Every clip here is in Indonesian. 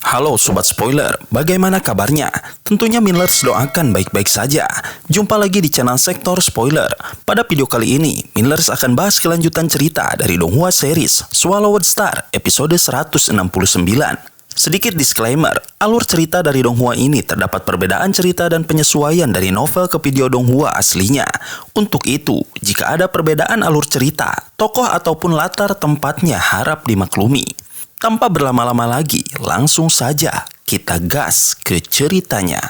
Halo Sobat Spoiler, bagaimana kabarnya? Tentunya Millers doakan baik-baik saja. Jumpa lagi di channel Sektor Spoiler. Pada video kali ini, Millers akan bahas kelanjutan cerita dari Donghua series Swallowed Star episode 169. Sedikit disclaimer, alur cerita dari Donghua ini terdapat perbedaan cerita dan penyesuaian dari novel ke video Donghua aslinya. Untuk itu, jika ada perbedaan alur cerita, tokoh ataupun latar tempatnya harap dimaklumi. Tanpa berlama-lama lagi, langsung saja kita gas ke ceritanya.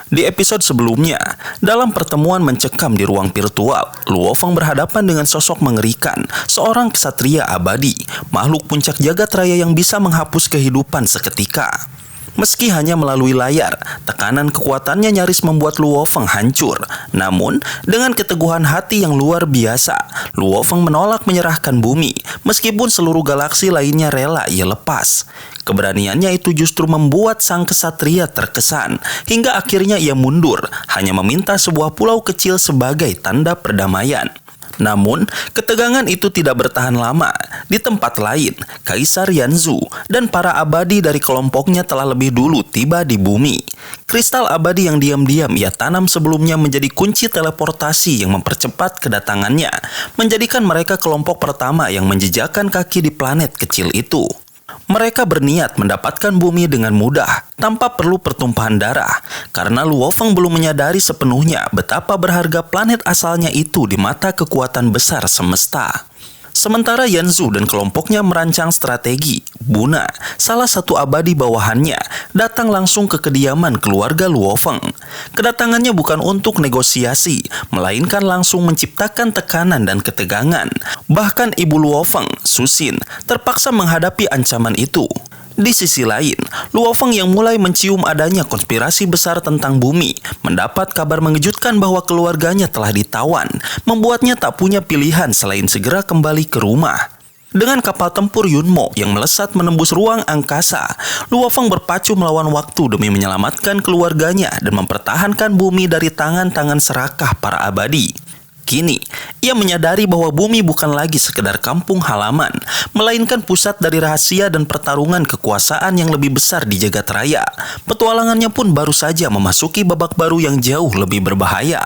Di episode sebelumnya, dalam pertemuan mencekam di ruang virtual, Luo Feng berhadapan dengan sosok mengerikan, seorang ksatria abadi, makhluk puncak jagat raya yang bisa menghapus kehidupan seketika. Meski hanya melalui layar, tekanan kekuatannya nyaris membuat Luo Feng hancur. Namun, dengan keteguhan hati yang luar biasa, Luo Feng menolak menyerahkan bumi, meskipun seluruh galaksi lainnya rela ia lepas. Keberaniannya itu justru membuat sang ksatria terkesan, hingga akhirnya ia mundur, hanya meminta sebuah pulau kecil sebagai tanda perdamaian. Namun, ketegangan itu tidak bertahan lama. Di tempat lain, Kaisar Yanzu dan para abadi dari kelompoknya telah lebih dulu tiba di bumi. Kristal abadi yang diam-diam ia tanam sebelumnya menjadi kunci teleportasi yang mempercepat kedatangannya, menjadikan mereka kelompok pertama yang menjejakkan kaki di planet kecil itu. Mereka berniat mendapatkan bumi dengan mudah, tanpa perlu pertumpahan darah, karena Luo Feng belum menyadari sepenuhnya betapa berharga planet asalnya itu di mata kekuatan besar semesta. Sementara Yanzu dan kelompoknya merancang strategi, Buna, salah satu abadi bawahannya, datang langsung ke kediaman keluarga Luo Feng. Kedatangannya bukan untuk negosiasi, melainkan langsung menciptakan tekanan dan ketegangan. Bahkan ibu Luo Feng, Susin, terpaksa menghadapi ancaman itu. Di sisi lain, Luo Feng yang mulai mencium adanya konspirasi besar tentang bumi, mendapat kabar mengejutkan bahwa keluarganya telah ditawan, membuatnya tak punya pilihan selain segera kembali ke rumah. Dengan kapal tempur Yunmo yang melesat menembus ruang angkasa, Luo Feng berpacu melawan waktu demi menyelamatkan keluarganya dan mempertahankan bumi dari tangan-tangan serakah para abadi. Kini, ia menyadari bahwa bumi bukan lagi sekedar kampung halaman, melainkan pusat dari rahasia dan pertarungan kekuasaan yang lebih besar di jagat raya. Petualangannya pun baru saja memasuki babak baru yang jauh lebih berbahaya.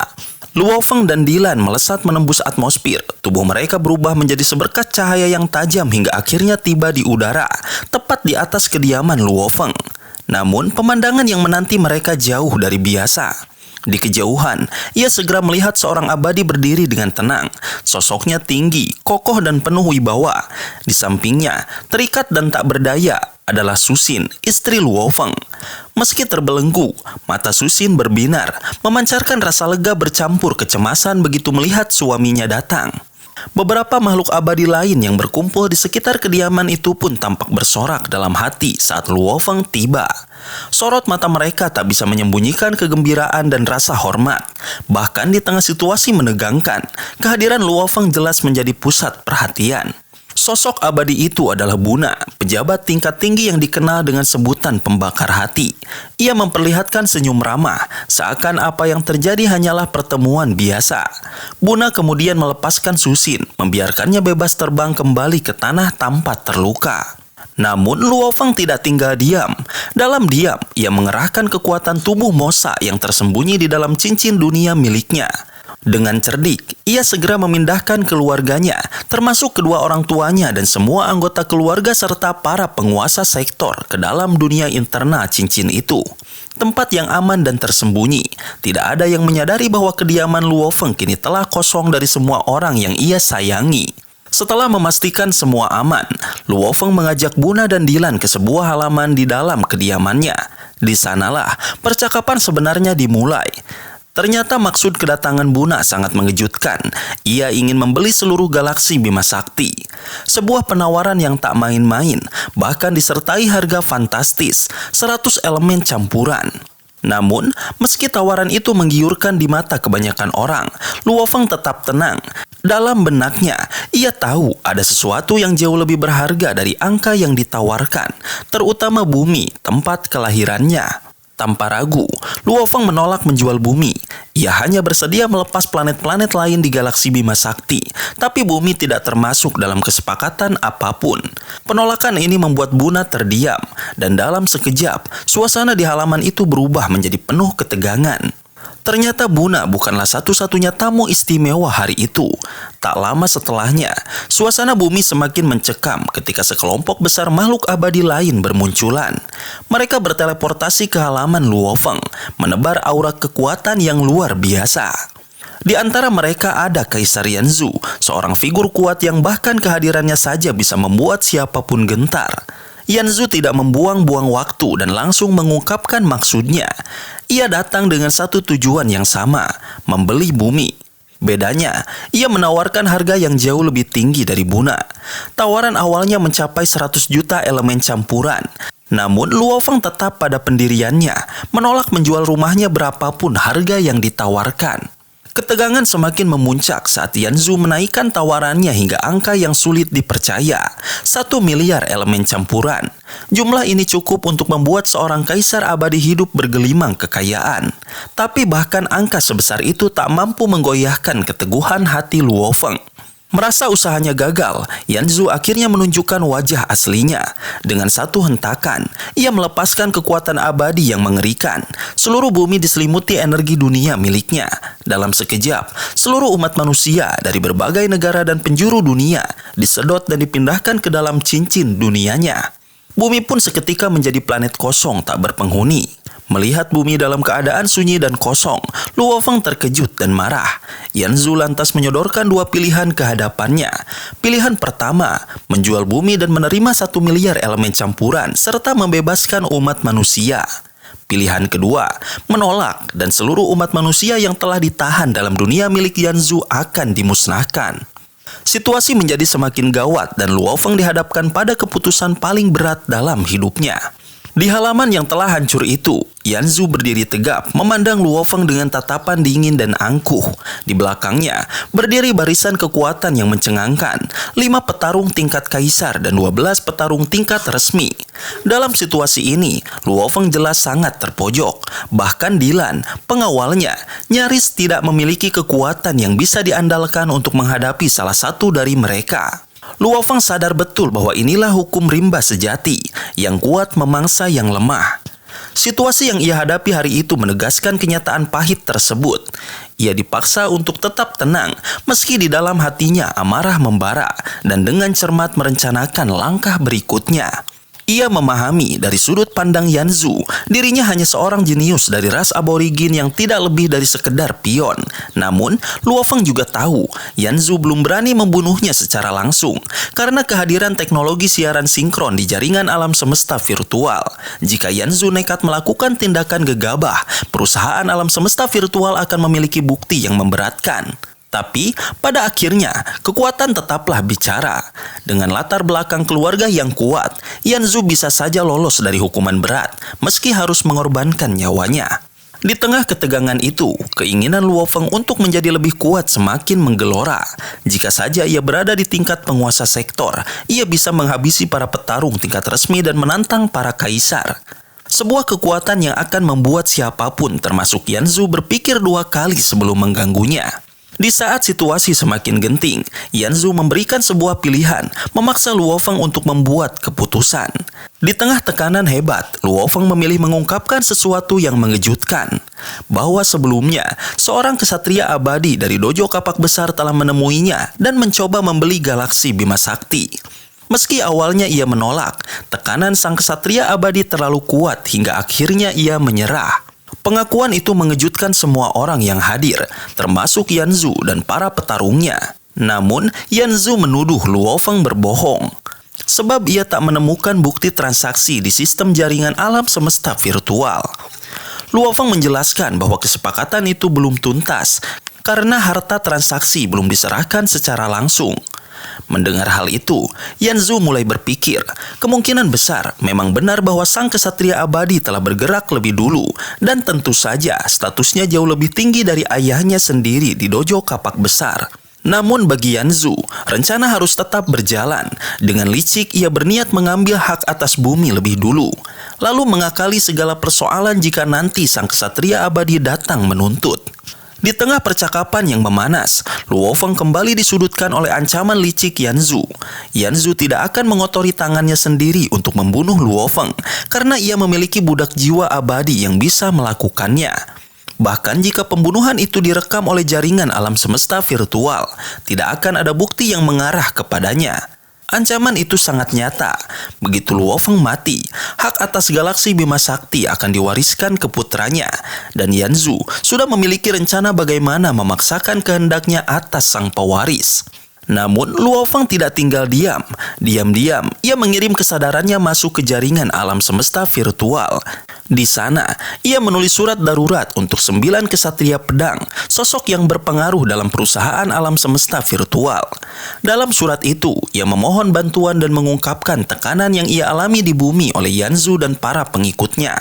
Luo Feng dan Dilan melesat menembus atmosfer. Tubuh mereka berubah menjadi seberkas cahaya yang tajam hingga akhirnya tiba di udara, tepat di atas kediaman Luo Feng. Namun, pemandangan yang menanti mereka jauh dari biasa. Di kejauhan, ia segera melihat seorang abadi berdiri dengan tenang. Sosoknya tinggi, kokoh dan penuh wibawa. Di sampingnya, terikat dan tak berdaya, adalah Susin, istri Luo Feng. Meski terbelenggu, mata Susin berbinar, memancarkan rasa lega bercampur kecemasan begitu melihat suaminya datang. Beberapa makhluk abadi lain yang berkumpul di sekitar kediaman itu pun tampak bersorak dalam hati saat Luo Feng tiba. Sorot mata mereka tak bisa menyembunyikan kegembiraan dan rasa hormat. Bahkan di tengah situasi menegangkan, kehadiran Luo Feng jelas menjadi pusat perhatian. Sosok abadi itu adalah Buna, pejabat tingkat tinggi yang dikenal dengan sebutan pembakar hati. Ia memperlihatkan senyum ramah, seakan apa yang terjadi hanyalah pertemuan biasa. Buna kemudian melepaskan Susin, membiarkannya bebas terbang kembali ke tanah tanpa terluka. Namun Luo Feng tidak tinggal diam. Dalam diam, ia mengerahkan kekuatan tubuh Mosa yang tersembunyi di dalam cincin dunia miliknya. Dengan cerdik, ia segera memindahkan keluarganya, termasuk kedua orang tuanya dan semua anggota keluarga serta para penguasa sektor ke dalam dunia internal cincin itu. Tempat yang aman dan tersembunyi. Tidak ada yang menyadari bahwa kediaman Luo Feng kini telah kosong dari semua orang yang ia sayangi. Setelah memastikan semua aman, Luo Feng mengajak Buna dan Dilan ke sebuah halaman di dalam kediamannya. Di sanalah percakapan sebenarnya dimulai. Ternyata maksud kedatangan Buna sangat mengejutkan. Ia ingin membeli seluruh galaksi Bima Sakti. Sebuah penawaran yang tak main-main, bahkan disertai harga fantastis, 100 elemen campuran. Namun, meski tawaran itu menggiurkan di mata kebanyakan orang, Luo Feng tetap tenang. Dalam benaknya, ia tahu ada sesuatu yang jauh lebih berharga dari angka yang ditawarkan, terutama bumi, tempat kelahirannya. Tanpa ragu, Luo Feng menolak menjual bumi. Ia hanya bersedia melepas planet-planet lain di galaksi Bima Sakti, tapi bumi tidak termasuk dalam kesepakatan apapun. Penolakan ini membuat Buna terdiam, dan dalam sekejap, suasana di halaman itu berubah menjadi penuh ketegangan. Ternyata Buna bukanlah satu-satunya tamu istimewa hari itu. Tak lama setelahnya, suasana bumi semakin mencekam ketika sekelompok besar makhluk abadi lain bermunculan. Mereka berteleportasi ke halaman Luo Feng, menebar aura kekuatan yang luar biasa. Di antara mereka ada Kaisar Yanzu, seorang figur kuat yang bahkan kehadirannya saja bisa membuat siapapun gentar. Yanzu tidak membuang-buang waktu dan langsung mengungkapkan maksudnya. Ia datang dengan satu tujuan yang sama, membeli bumi. Bedanya, ia menawarkan harga yang jauh lebih tinggi dari Buna. Tawaran awalnya mencapai 100 juta elemen campuran. Namun Luo Feng tetap pada pendiriannya, menolak menjual rumahnya berapapun harga yang ditawarkan. Ketegangan semakin memuncak saat Yanzu menaikkan tawarannya hingga angka yang sulit dipercaya, 1 miliar elemen campuran. Jumlah ini cukup untuk membuat seorang kaisar abadi hidup bergelimang kekayaan. Tapi bahkan angka sebesar itu tak mampu menggoyahkan keteguhan hati Luo Feng. Merasa usahanya gagal, Yanzu akhirnya menunjukkan wajah aslinya. Dengan satu hentakan, ia melepaskan kekuatan abadi yang mengerikan. Seluruh bumi diselimuti energi dunia miliknya. Dalam sekejap, seluruh umat manusia dari berbagai negara dan penjuru dunia disedot dan dipindahkan ke dalam cincin dunianya. Bumi pun seketika menjadi planet kosong tak berpenghuni. Melihat bumi dalam keadaan sunyi dan kosong, Luo Feng terkejut dan marah. Yanzu lantas menyodorkan 2 pilihan ke hadapannya. Pilihan pertama, menjual bumi dan menerima 1 miliar elemen campuran serta membebaskan umat manusia. Pilihan kedua, menolak dan seluruh umat manusia yang telah ditahan dalam dunia milik Yanzu akan dimusnahkan. Situasi menjadi semakin gawat dan Luo Feng dihadapkan pada keputusan paling berat dalam hidupnya. Di halaman yang telah hancur itu, Yanzu berdiri tegap memandang Luo Feng dengan tatapan dingin dan angkuh. Di belakangnya, berdiri barisan kekuatan yang mencengangkan, 5 petarung tingkat kaisar dan 12 petarung tingkat resmi. Dalam situasi ini, Luo Feng jelas sangat terpojok. Bahkan Dilan, pengawalnya, nyaris tidak memiliki kekuatan yang bisa diandalkan untuk menghadapi salah satu dari mereka. Luo Feng sadar betul bahwa inilah hukum rimba sejati, yang kuat memangsa yang lemah. Situasi yang ia hadapi hari itu menegaskan kenyataan pahit tersebut. Ia dipaksa untuk tetap tenang, meski di dalam hatinya amarah membara, dan dengan cermat merencanakan langkah berikutnya. Ia memahami dari sudut pandang Yanzu, dirinya hanya seorang jenius dari ras aborigin yang tidak lebih dari sekedar pion. Namun, Luo Feng juga tahu Yanzu belum berani membunuhnya secara langsung karena kehadiran teknologi siaran sinkron di jaringan alam semesta virtual. Jika Yanzu nekat melakukan tindakan gegabah, perusahaan alam semesta virtual akan memiliki bukti yang memberatkan. Tapi, pada akhirnya, kekuatan tetaplah bicara. Dengan latar belakang keluarga yang kuat, Yanzu bisa saja lolos dari hukuman berat, meski harus mengorbankan nyawanya. Di tengah ketegangan itu, keinginan Luo Feng untuk menjadi lebih kuat semakin menggelora. Jika saja ia berada di tingkat penguasa sektor, ia bisa menghabisi para petarung tingkat resmi dan menantang para kaisar. Sebuah kekuatan yang akan membuat siapapun, termasuk Yanzu, berpikir 2 kali sebelum mengganggunya. Di saat situasi semakin genting, Yanzu memberikan sebuah pilihan, memaksa Luo Feng untuk membuat keputusan. Di tengah tekanan hebat, Luo Feng memilih mengungkapkan sesuatu yang mengejutkan. Bahwa sebelumnya, seorang kesatria abadi dari dojo kapak besar telah menemuinya dan mencoba membeli galaksi Bima Sakti. Meski awalnya ia menolak, tekanan sang kesatria abadi terlalu kuat hingga akhirnya ia menyerah. Pengakuan itu mengejutkan semua orang yang hadir, termasuk Yanzu dan para petarungnya. Namun, Yanzu menuduh Luo Feng berbohong. Sebab ia tak menemukan bukti transaksi di sistem jaringan alam semesta virtual. Luo Feng menjelaskan bahwa kesepakatan itu belum tuntas, karena harta transaksi belum diserahkan secara langsung. Mendengar hal itu, Yanzu mulai berpikir, kemungkinan besar memang benar bahwa sang kesatria abadi telah bergerak lebih dulu, dan tentu saja statusnya jauh lebih tinggi dari ayahnya sendiri di dojo kapak besar. Namun bagi Yanzu, rencana harus tetap berjalan. Dengan licik ia berniat mengambil hak atas bumi lebih dulu. lalu mengakali segala persoalan jika nanti sang kesatria abadi datang menuntut. Di tengah percakapan yang memanas, Luo Feng kembali disudutkan oleh ancaman licik Yanzu. Yanzu tidak akan mengotori tangannya sendiri untuk membunuh Luo Feng karena ia memiliki budak jiwa abadi yang bisa melakukannya. Bahkan jika pembunuhan itu direkam oleh jaringan alam semesta virtual, tidak akan ada bukti yang mengarah kepadanya. Ancaman itu sangat nyata. Begitu Luo Feng mati, hak atas galaksi Bima Sakti akan diwariskan ke putranya. Dan Yanzu sudah memiliki rencana bagaimana memaksakan kehendaknya atas sang pewaris. Namun Luo Feng tidak tinggal diam. Diam-diam ia mengirim kesadarannya masuk ke jaringan alam semesta virtual. Di sana, ia menulis surat darurat untuk 9 kesatria pedang, sosok yang berpengaruh dalam perusahaan alam semesta virtual. Dalam surat itu, ia memohon bantuan dan mengungkapkan tekanan yang ia alami di bumi oleh Yanzu dan para pengikutnya.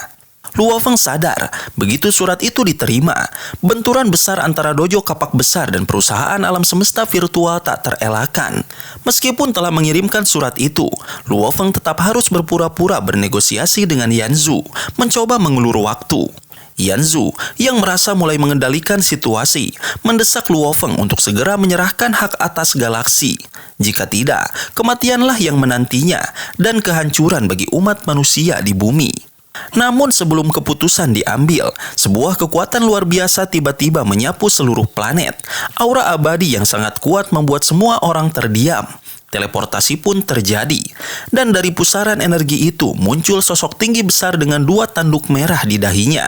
Luo Feng sadar, begitu surat itu diterima, benturan besar antara dojo kapak besar dan perusahaan alam semesta virtual tak terelakkan. Meskipun telah mengirimkan surat itu, Luo Feng tetap harus berpura-pura bernegosiasi dengan Yanzu, mencoba mengulur waktu. Yanzu yang merasa mulai mengendalikan situasi, mendesak Luo Feng untuk segera menyerahkan hak atas galaksi. Jika tidak, kematianlah yang menantinya dan kehancuran bagi umat manusia di bumi. Namun sebelum keputusan diambil, sebuah kekuatan luar biasa tiba-tiba menyapu seluruh planet. Aura abadi yang sangat kuat membuat semua orang terdiam. Teleportasi pun terjadi. Dan dari pusaran energi itu muncul sosok tinggi besar dengan 2 tanduk merah di dahinya.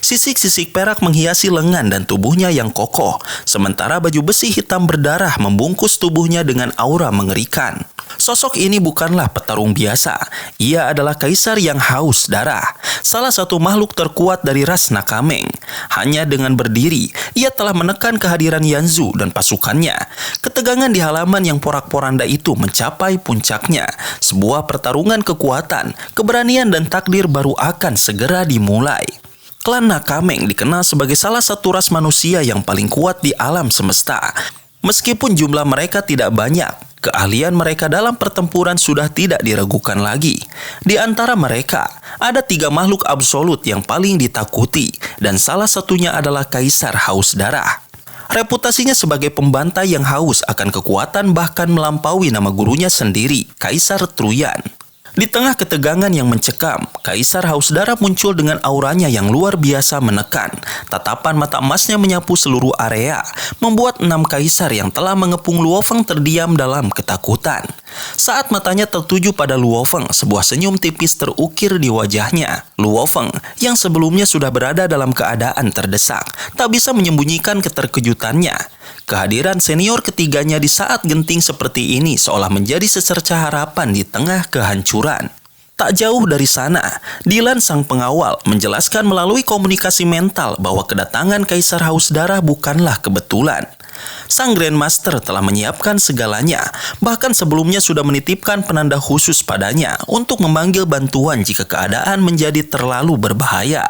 Sisik-sisik perak menghiasi lengan dan tubuhnya yang kokoh, sementara baju besi hitam berdarah membungkus tubuhnya dengan aura mengerikan. Sosok ini bukanlah petarung biasa. Ia adalah kaisar yang haus darah, salah satu makhluk terkuat dari ras Nakameng. Hanya dengan berdiri, ia telah menekan kehadiran Yanzu dan pasukannya. Ketegangan di halaman yang porak-poranda itu mencapai puncaknya. Sebuah pertarungan kekuatan, keberanian dan takdir baru akan segera dimulai. Klan Nakameng dikenal sebagai salah satu ras manusia yang paling kuat di alam semesta. Meskipun jumlah mereka tidak banyak, keahlian mereka dalam pertempuran sudah tidak diragukan lagi. Di antara mereka, ada 3 makhluk absolut yang paling ditakuti, dan salah satunya adalah Kaisar Haus Darah. Reputasinya sebagai pembantai yang haus akan kekuatan bahkan melampaui nama gurunya sendiri, Kaisar Truyan. Di tengah ketegangan yang mencekam, Kaisar Haus Darah muncul dengan auranya yang luar biasa menekan. Tatapan mata emasnya menyapu seluruh area, membuat 6 kaisar yang telah mengepung Luo Feng terdiam dalam ketakutan. Saat matanya tertuju pada Luo Feng, sebuah senyum tipis terukir di wajahnya. Luo Feng, yang sebelumnya sudah berada dalam keadaan terdesak, tak bisa menyembunyikan keterkejutannya. Kehadiran senior ketiganya di saat genting seperti ini seolah menjadi secerca harapan di tengah kehancuran. Tak jauh dari sana, Dylan sang pengawal menjelaskan melalui komunikasi mental bahwa kedatangan Kaisar Haus Darah bukanlah kebetulan. Sang Grandmaster telah menyiapkan segalanya, bahkan sebelumnya sudah menitipkan penanda khusus padanya untuk memanggil bantuan jika keadaan menjadi terlalu berbahaya.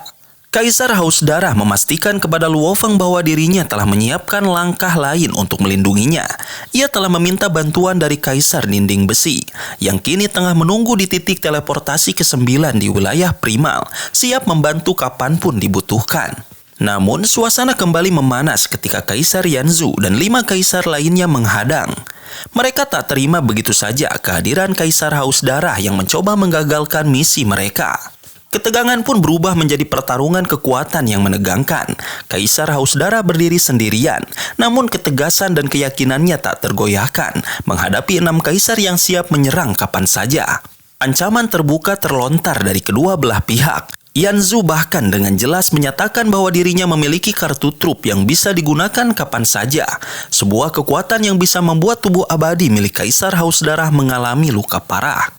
Kaisar Haus Darah memastikan kepada Luo Feng bahwa dirinya telah menyiapkan langkah lain untuk melindunginya. Ia telah meminta bantuan dari Kaisar Dinding Besi, yang kini tengah menunggu di titik teleportasi ke-9 di wilayah primal, siap membantu kapanpun dibutuhkan. Namun, suasana kembali memanas ketika Kaisar Yanzu dan 5 kaisar lainnya menghadang. Mereka tak terima begitu saja kehadiran Kaisar Haus Darah yang mencoba menggagalkan misi mereka. Ketegangan pun berubah menjadi pertarungan kekuatan yang menegangkan. Kaisar Haus Darah berdiri sendirian, namun ketegasan dan keyakinannya tak tergoyahkan menghadapi 6 kaisar yang siap menyerang kapan saja. Ancaman terbuka terlontar dari kedua belah pihak. Yanzu bahkan dengan jelas menyatakan bahwa dirinya memiliki kartu trup yang bisa digunakan kapan saja. Sebuah kekuatan yang bisa membuat tubuh abadi milik Kaisar Haus Darah mengalami luka parah.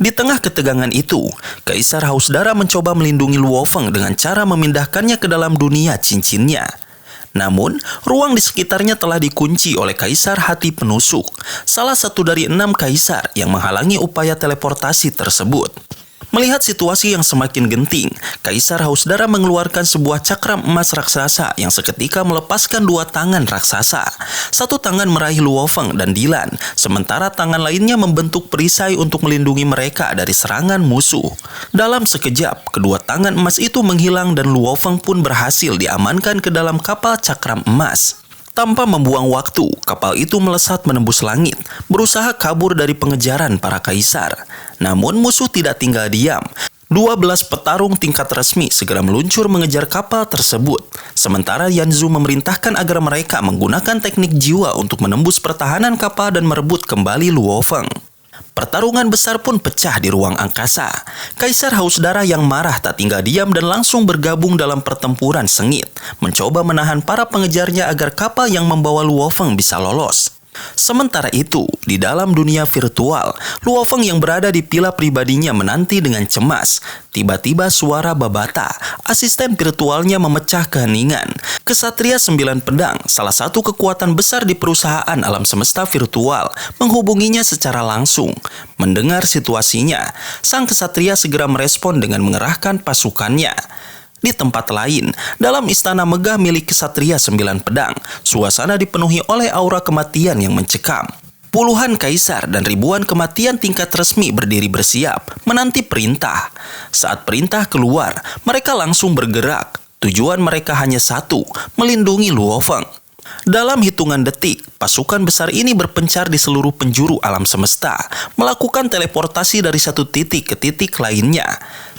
Di tengah ketegangan itu, Kaisar Haus Darah mencoba melindungi Luo Feng dengan cara memindahkannya ke dalam dunia cincinnya. Namun, ruang di sekitarnya telah dikunci oleh Kaisar Hati Penusuk, salah satu dari 6 kaisar yang menghalangi upaya teleportasi tersebut. Melihat situasi yang semakin genting, Kaisar Haus Darah mengeluarkan sebuah cakram emas raksasa yang seketika melepaskan dua tangan raksasa. Satu tangan meraih Luo Feng dan Dilan, sementara tangan lainnya membentuk perisai untuk melindungi mereka dari serangan musuh. Dalam sekejap, kedua tangan emas itu menghilang dan Luo Feng pun berhasil diamankan ke dalam kapal cakram emas. Tanpa membuang waktu, kapal itu melesat menembus langit, berusaha kabur dari pengejaran para kaisar. Namun musuh tidak tinggal diam. 12 petarung tingkat resmi segera meluncur mengejar kapal tersebut. Sementara Yanzu memerintahkan agar mereka menggunakan teknik jiwa untuk menembus pertahanan kapal dan merebut kembali Luo Feng. Pertarungan besar pun pecah di ruang angkasa. Kaisar Haus Darah yang marah tak tinggal diam dan langsung bergabung dalam pertempuran sengit, mencoba menahan para pengejarnya agar kapal yang membawa Luo Feng bisa lolos. Sementara itu, di dalam dunia virtual, Luo Feng yang berada di pila pribadinya menanti dengan cemas. Tiba-tiba suara Babata, asisten virtualnya, memecah keheningan. Kesatria 9 pedang, salah satu kekuatan besar di perusahaan alam semesta virtual, menghubunginya secara langsung. Mendengar situasinya, sang kesatria segera merespon dengan mengerahkan pasukannya. Di tempat lain, dalam istana megah milik Kesatria 9 pedang, suasana dipenuhi oleh aura kematian yang mencekam. Puluhan kaisar dan ribuan kematian tingkat resmi berdiri bersiap, menanti perintah. Saat perintah keluar, mereka langsung bergerak. Tujuan mereka hanya satu, melindungi Luo Feng. Dalam hitungan detik, pasukan besar ini berpencar di seluruh penjuru alam semesta, melakukan teleportasi dari satu titik ke titik lainnya.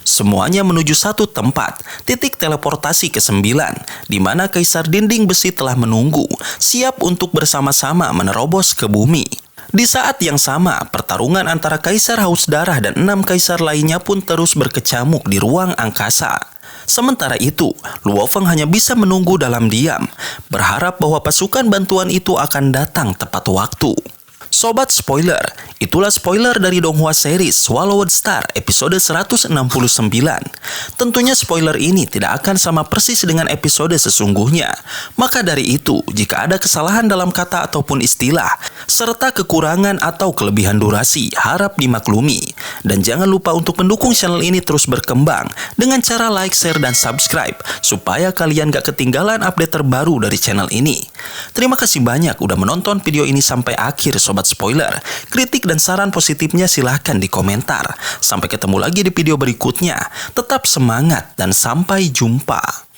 Semuanya menuju satu tempat, titik teleportasi ke-9, di mana Kaisar Dinding Besi telah menunggu, siap untuk bersama-sama menerobos ke bumi. Di saat yang sama, pertarungan antara Kaisar Haus Darah dan 6 kaisar lainnya pun terus berkecamuk di ruang angkasa. Sementara itu, Luo Feng hanya bisa menunggu dalam diam, berharap bahwa pasukan bantuan itu akan datang tepat waktu. Sobat spoiler, itulah spoiler dari Donghua series Swallowed Star episode 169. Tentunya spoiler ini tidak akan sama persis dengan episode sesungguhnya. Maka dari itu, jika ada kesalahan dalam kata ataupun istilah, serta kekurangan atau kelebihan durasi, harap dimaklumi. Dan jangan lupa untuk mendukung channel ini terus berkembang dengan cara like, share, dan subscribe, supaya kalian gak ketinggalan update terbaru dari channel ini. Terima kasih banyak udah menonton video ini sampai akhir, Sobat Spoiler. Kritik dan saran positifnya silahkan di komentar. Sampai ketemu lagi di video berikutnya. Tetap semangat dan sampai jumpa.